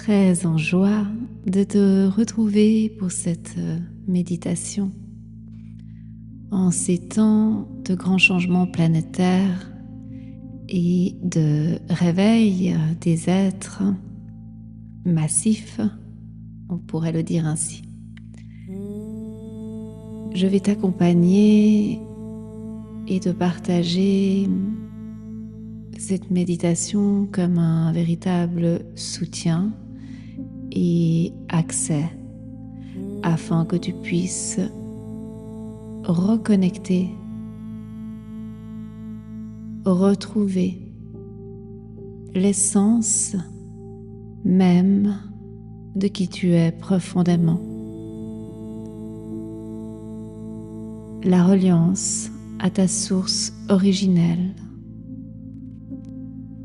très en joie de te retrouver pour cette méditation. En ces temps de grands changements planétaires et de réveil des êtres massifs, on pourrait le dire ainsi. Je vais t'accompagner et te partager cette méditation comme un véritable soutien et accès afin que tu puisses reconnecter, retrouver l'essence même de qui tu es profondément. La reliance à ta source originelle,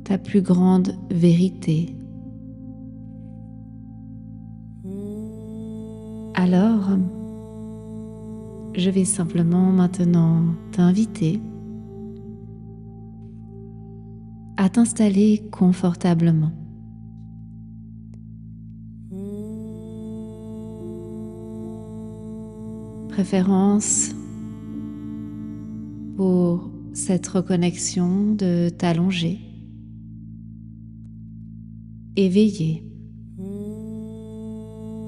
ta plus grande vérité. Alors, je vais simplement maintenant t'inviter à t'installer confortablement. Préférence pour cette reconnexion de t'allonger, éveillé,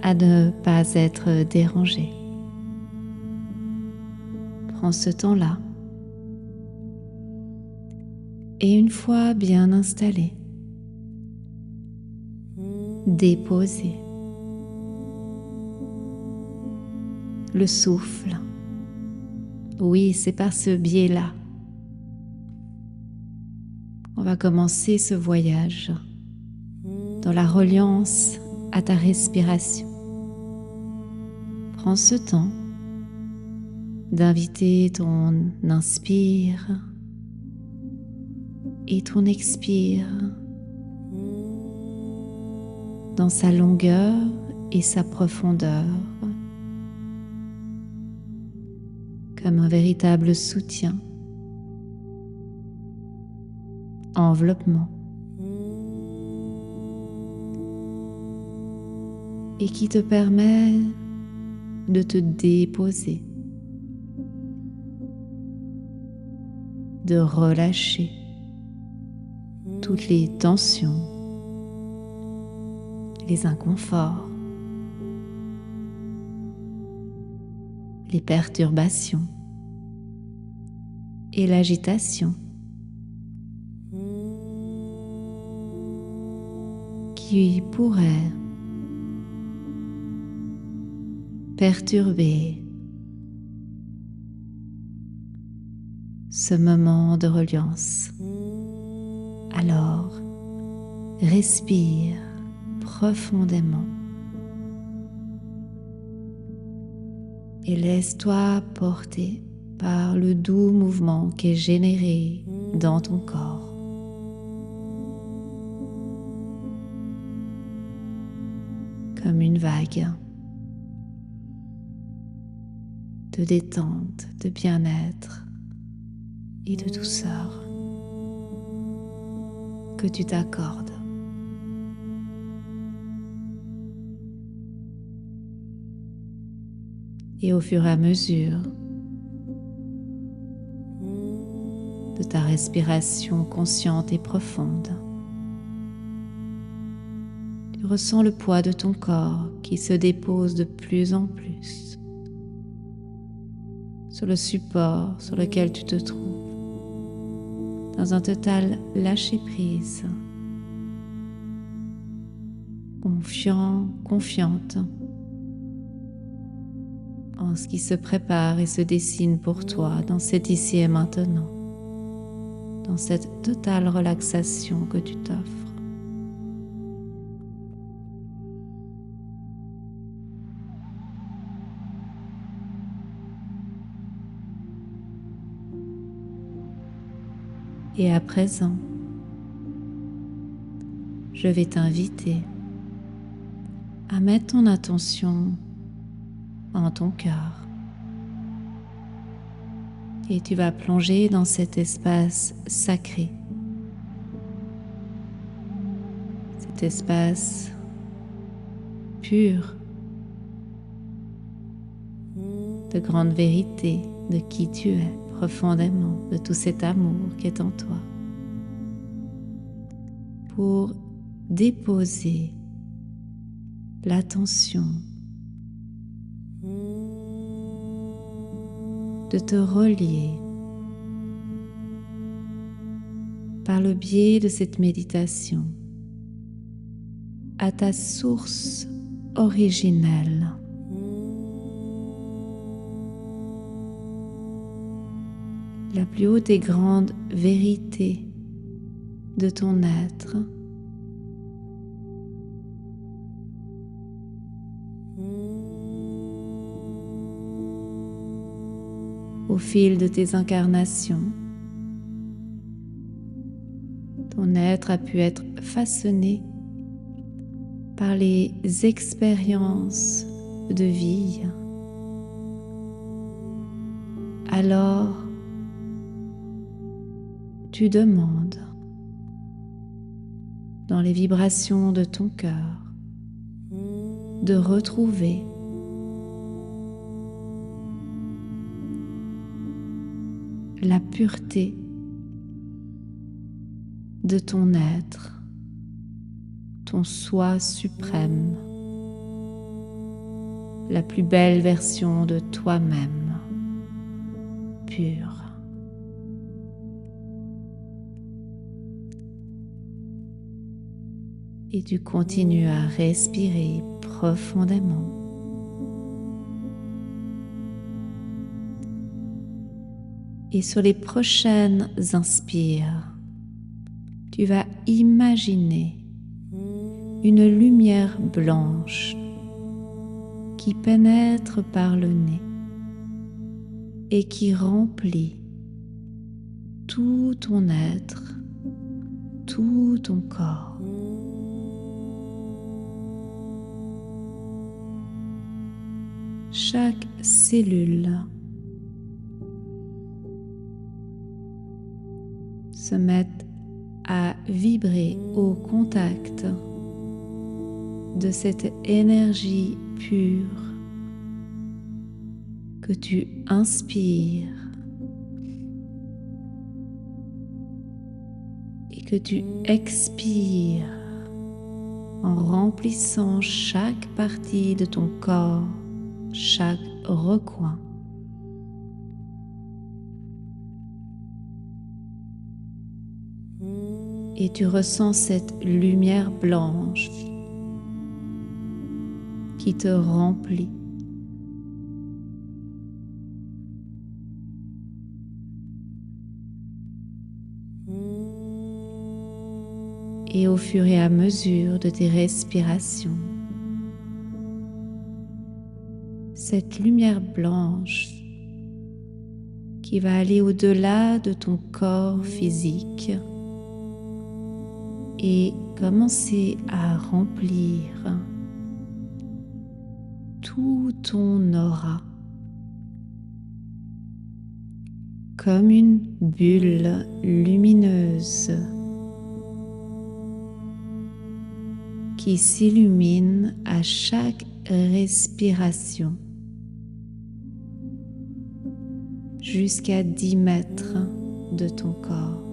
à ne pas être dérangé. Prends ce temps-là et une fois bien installé, déposé le souffle. Oui, c'est par ce biais-là. On va commencer ce voyage dans la reliance à ta respiration. Prends ce temps d'inviter ton inspire et ton expire dans sa longueur et sa profondeur, comme un véritable soutien, enveloppement, et qui te permet de te déposer, de relâcher toutes les tensions, les inconforts, les perturbations et l'agitation qui pourraient perturber ce moment de reliance. Alors, respire profondément et laisse-toi porter par le doux mouvement qui est généré dans ton corps. Comme une vague de détente, de bien-être et de douceur que tu t'accordes. Et au fur et à mesure de ta respiration consciente et profonde, tu ressens le poids de ton corps qui se dépose de plus en plus sur le support sur lequel tu te trouves, dans un total lâcher-prise, confiant, confiante en ce qui se prépare et se dessine pour toi dans cet ici et maintenant, dans cette totale relaxation que tu t'offres. Et à présent, je vais t'inviter à mettre ton attention en ton cœur. Et tu vas plonger dans cet espace sacré, cet espace pure, de grande vérité de qui tu es profondément, de tout cet amour qui est en toi, pour déposer l'attention, de te relier par le biais de cette méditation à ta source originelle. La plus haute et grande vérité de ton être. Au fil de tes incarnations, ton être a pu être façonné par les expériences de vie. Alors, tu demandes, dans les vibrations de ton cœur, de retrouver la pureté de ton être, ton soi suprême, la plus belle version de toi-même, pure. Et tu continues à respirer profondément. Et sur les prochaines inspires, tu vas imaginer une lumière blanche qui pénètre par le nez et qui remplit tout ton être, tout ton corps. Chaque cellule se met à vibrer au contact de cette énergie pure que tu inspires et que tu expires en remplissant chaque partie de ton corps, chaque recoin. Et tu ressens cette lumière blanche qui te remplit. Et au fur et à mesure de tes respirations, cette lumière blanche qui va aller au-delà de ton corps physique et commencer à remplir tout ton aura comme une bulle lumineuse qui s'illumine à chaque respiration jusqu'à 10 mètres de ton corps.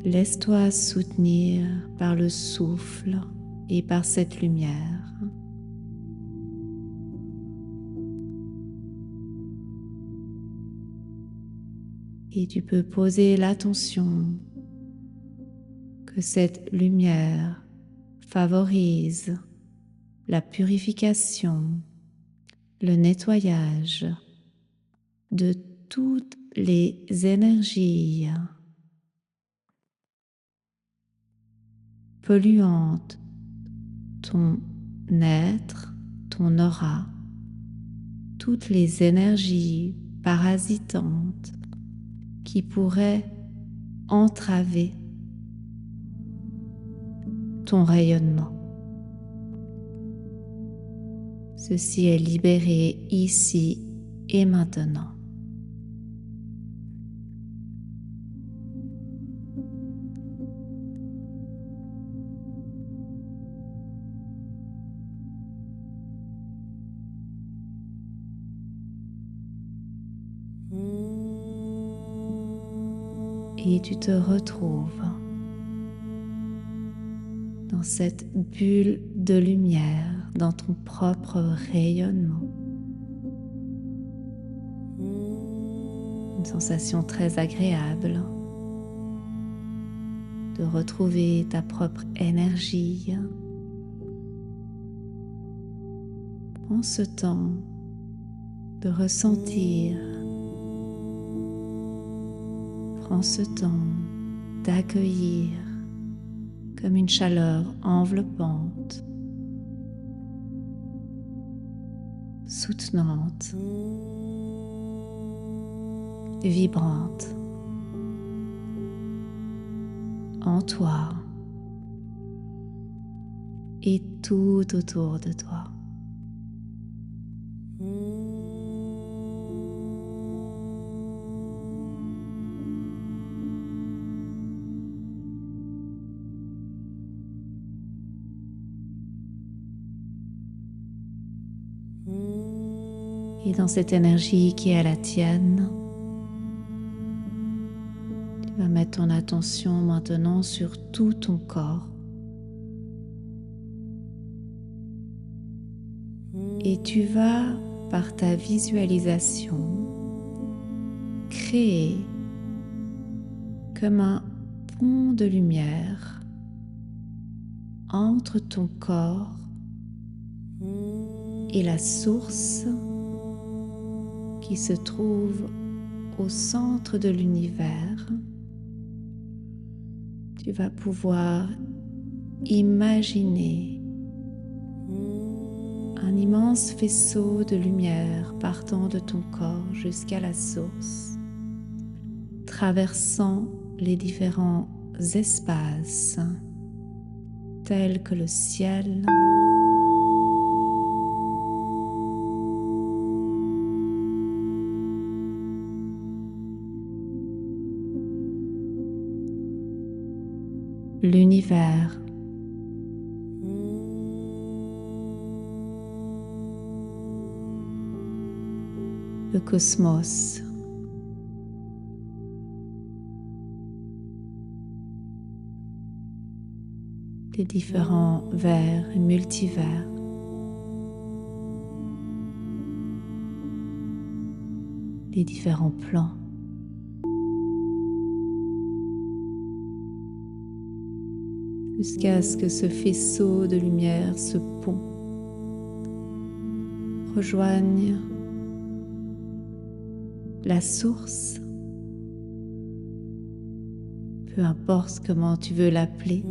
Laisse-toi soutenir par le souffle et par cette lumière. Et tu peux poser l'attention que cette lumière favorise la purification, le nettoyage de toutes les énergies polluantes, ton être, ton aura, toutes les énergies parasitantes qui pourraient entraver ton rayonnement. Ceci est libéré ici et maintenant. et tu te retrouves dans cette bulle de lumière, dans ton propre rayonnement. Une sensation très agréable de retrouver ta propre énergie. Prends ce temps de ressentir. Prends ce temps d'accueillir comme une chaleur enveloppante, soutenante, vibrante en toi et tout autour de toi. Et dans cette énergie qui est la tienne, tu vas mettre ton attention maintenant sur tout ton corps. Et tu vas, par ta visualisation, créer comme un pont de lumière entre ton corps et la source qui se trouve au centre de l'univers. Tu vas pouvoir imaginer un immense faisceau de lumière partant de ton corps jusqu'à la source, traversant les différents espaces tels que le ciel, l'univers, le cosmos, les différents vers et multivers, les différents plans. Jusqu'à ce que ce faisceau de lumière, ce pont, rejoigne la source, peu importe comment tu veux l'appeler.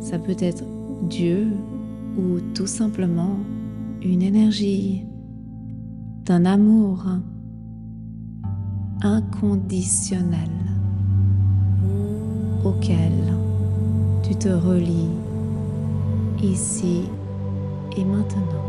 Ça peut être Dieu ou tout simplement une énergie d'un amour inconditionnel auquel tu te relis ici et maintenant.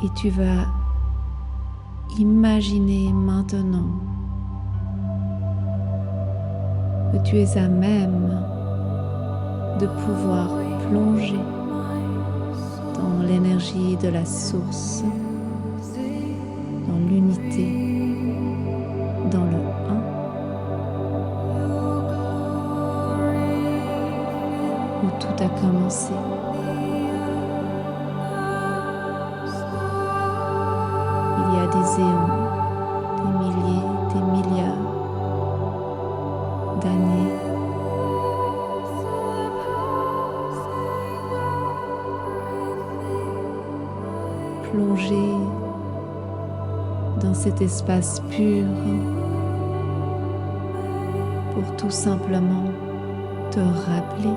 Et tu vas imaginer maintenant que tu es à même de pouvoir plonger dans l'énergie de la source, dans l'unité, dans le un, où tout a commencé. Il y a des éons, des milliers, des milliards d'années. Plongé dans cet espace pur pour tout simplement te rappeler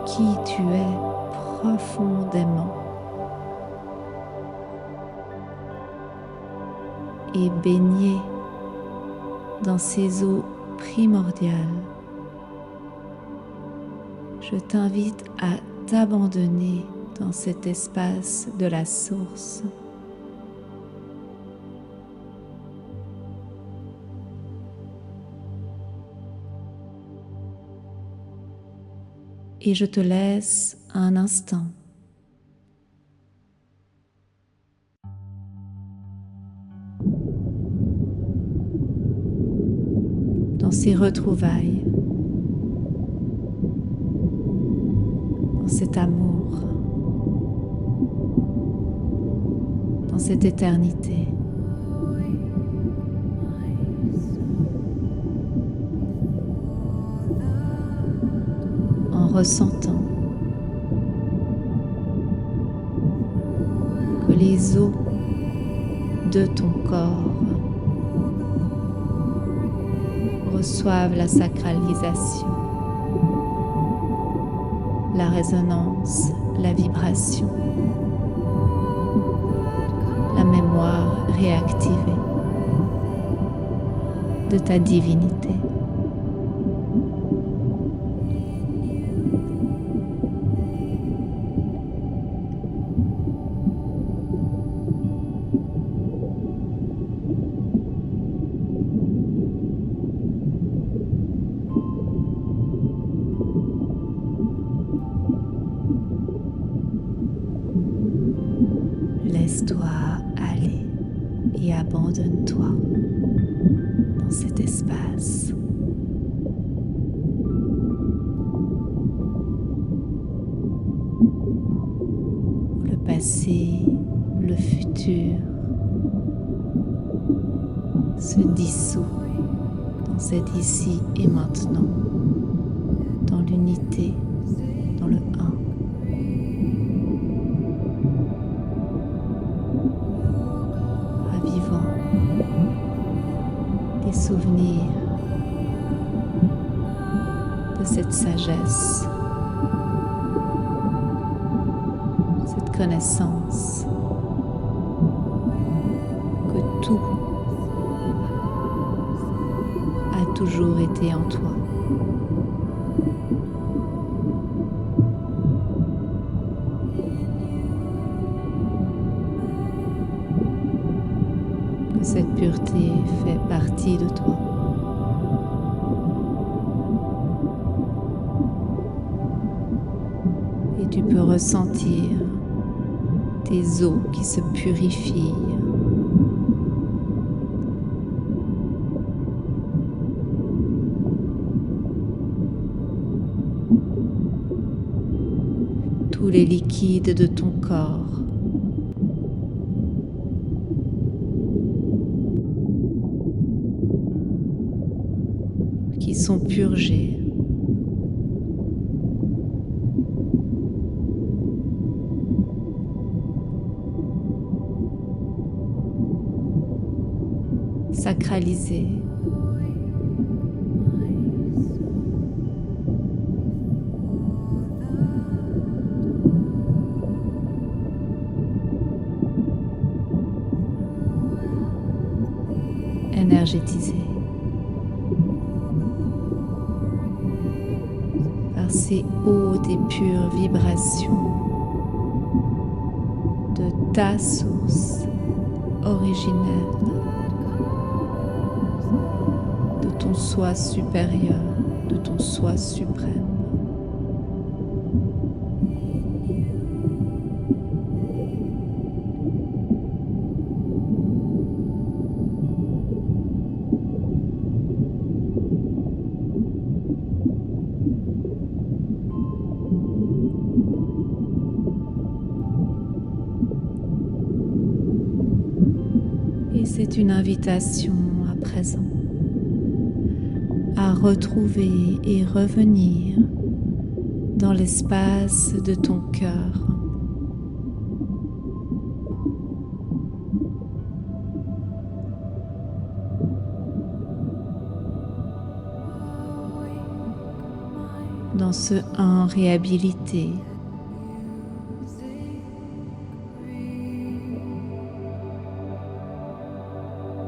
qui tu es profondément et baigner dans ces eaux primordiales. Je t'invite à t'abandonner dans cet espace de la source. Et je te laisse un instant dans ces retrouvailles, dans cet amour, dans cette éternité. En ressentant que les os de ton corps reçoivent la sacralisation, la résonance, la vibration, la mémoire réactivée de ta divinité. Laisse-toi aller et abandonne-toi dans cet espace. Le passé, le futur se dissout dans cet ici et maintenant, dans l'unité, dans le un. Des souvenirs de cette sagesse, cette connaissance que tout a toujours été en toi. Cette pureté fait partie de toi. Et tu peux ressentir tes os qui se purifient. Tous les liquides de ton corps qui sont purgés. Sacralisés. Énergétisés. Par ces hautes et pures vibrations de ta source originelle, de ton soi supérieur, de ton soi suprême. C'est une invitation à présent à retrouver et revenir dans l'espace de ton cœur. Dans ce 1 réhabilité,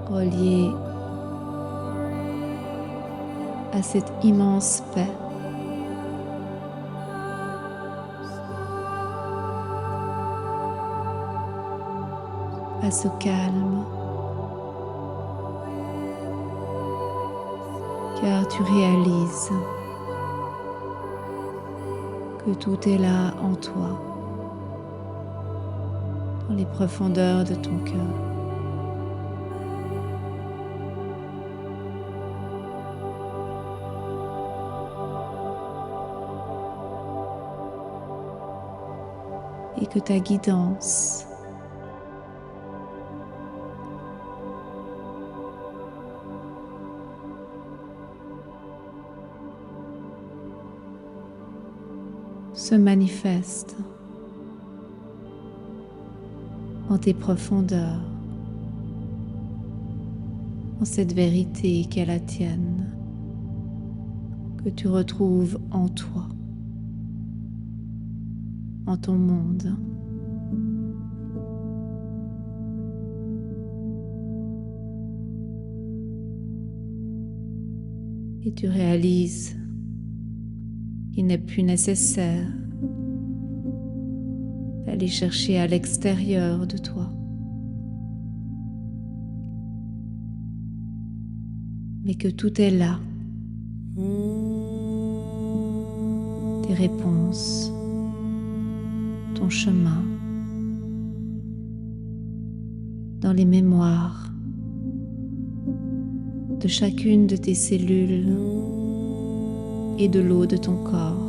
relié à cette immense paix, à ce calme, car tu réalises que tout est là en toi, dans les profondeurs de ton cœur. Et que ta guidance se manifeste en tes profondeurs, en cette vérité qui est la tienne, que tu retrouves en toi, en ton monde. Et tu réalises qu'il n'est plus nécessaire d'aller chercher à l'extérieur de toi, mais que tout est là, tes réponses, ton chemin, dans les mémoires de chacune de tes cellules et de l'eau de ton corps.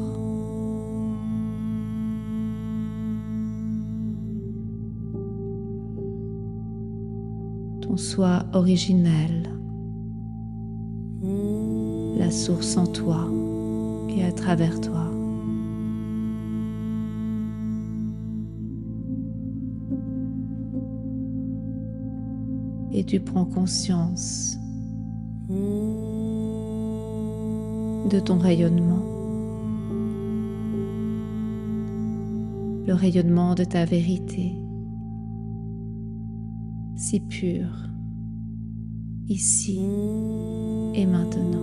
Ton soi originel, la source en toi et à travers toi. Et tu prends conscience de ton rayonnement, le rayonnement de ta vérité, si pure, ici et maintenant.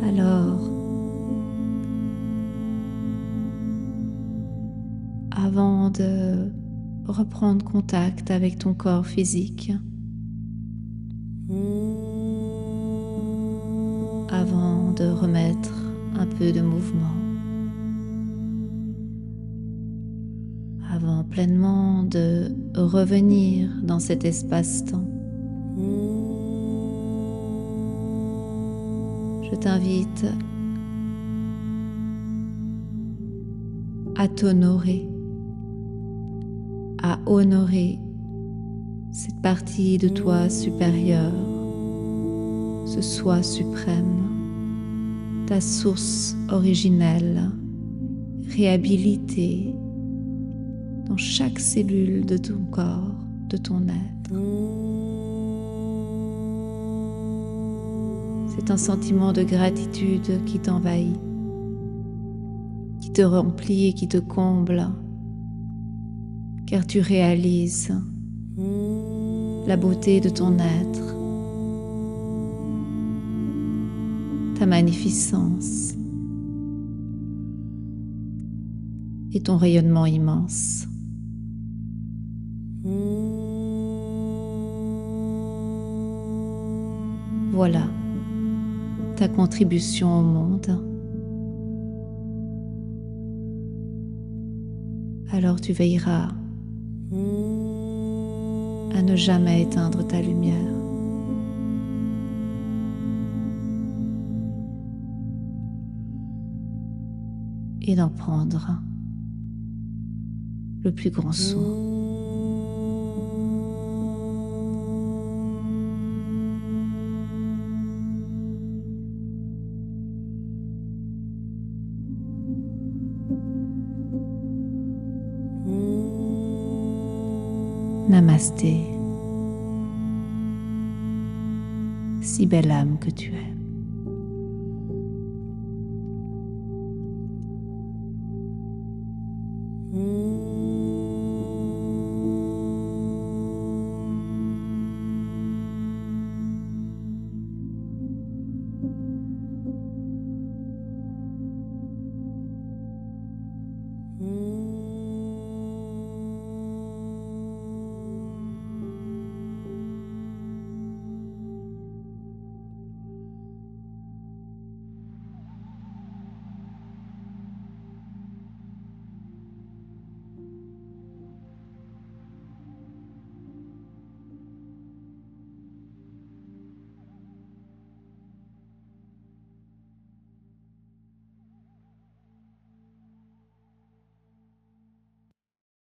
Alors, avant de reprendre contact avec ton corps physique, avant de remettre un peu de mouvement, avant pleinement de revenir dans cet espace-temps, je t'invite à t'honorer, à honorer cette partie de toi supérieure, ce soi suprême, ta source originelle, réhabilitée dans chaque cellule de ton corps, de ton être. C'est un sentiment de gratitude qui t'envahit, qui te remplit et qui te comble, car tu réalises la beauté de ton être, ta magnificence et ton rayonnement immense. Voilà ta contribution au monde. Alors tu veilleras à ne jamais éteindre ta lumière. Et d'en prendre le plus grand soin. Namasté, si belle âme que tu es.